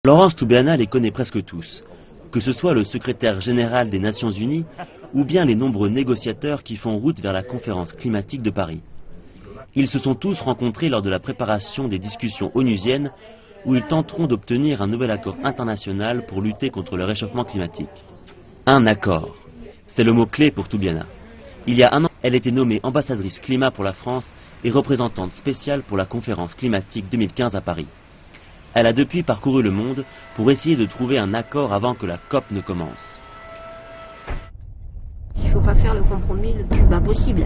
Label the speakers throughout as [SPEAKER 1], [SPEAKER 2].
[SPEAKER 1] Laurence Toubiana les connaît presque tous, que ce soit le secrétaire général des Nations Unies ou bien les nombreux négociateurs qui font route vers la conférence climatique de Paris. Ils se sont tous rencontrés lors de la préparation des discussions onusiennes où ils tenteront d'obtenir un nouvel accord international pour lutter contre le réchauffement climatique. Un accord, c'est le mot-clé pour Toubiana. Il y a un an, elle était nommée ambassadrice climat pour la France et représentante spéciale pour la conférence climatique 2015 à Paris. Elle a depuis parcouru le monde pour essayer de trouver un accord avant que la COP ne commence.
[SPEAKER 2] Il ne faut pas faire le compromis le plus bas possible.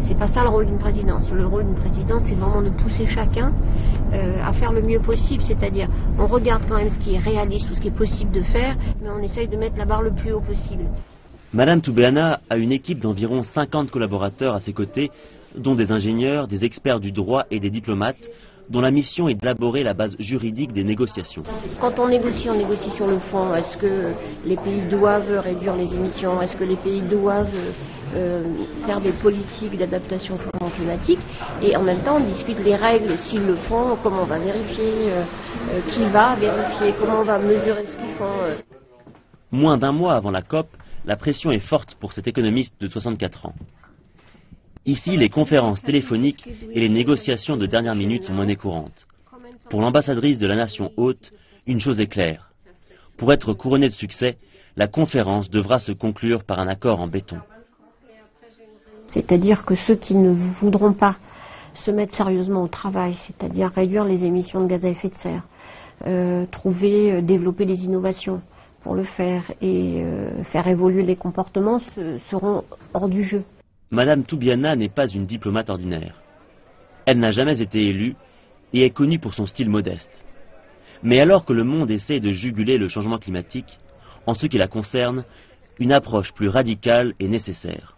[SPEAKER 2] C'est pas ça le rôle d'une présidence. Le rôle d'une présidence, c'est vraiment de pousser chacun à faire le mieux possible. C'est-à-dire, on regarde quand même ce qui est réaliste ou ce qui est possible de faire, mais on essaye de mettre la barre le plus haut possible.
[SPEAKER 1] Madame Toubiana a une équipe d'environ 50 collaborateurs à ses côtés, dont des ingénieurs, des experts du droit et des diplomates, dont la mission est d'élaborer la base juridique des négociations.
[SPEAKER 2] Quand on négocie sur le fond. Est-ce que les pays doivent réduire les émissions? Est-ce que les pays doivent faire des politiques d'adaptation au changement climatique? Et en même temps, on discute les règles, s'ils le font, comment on va vérifier, qui va vérifier, comment on va mesurer ce qu'ils font.
[SPEAKER 1] Moins d'un mois avant la COP, la pression est forte pour cet économiste de 64 ans. Ici, les conférences téléphoniques et les négociations de dernière minute sont monnaie courante. Pour l'ambassadrice de la nation hôte, une chose est claire. Pour être couronnée de succès, la conférence devra se conclure par un accord en béton.
[SPEAKER 2] C'est-à-dire que ceux qui ne voudront pas se mettre sérieusement au travail, c'est-à-dire réduire les émissions de gaz à effet de serre, développer des innovations pour le faire et faire évoluer les comportements, seront hors du jeu.
[SPEAKER 1] Madame Toubiana n'est pas une diplomate ordinaire. Elle n'a jamais été élue et est connue pour son style modeste. Mais alors que le monde essaie de juguler le changement climatique, en ce qui la concerne, une approche plus radicale est nécessaire.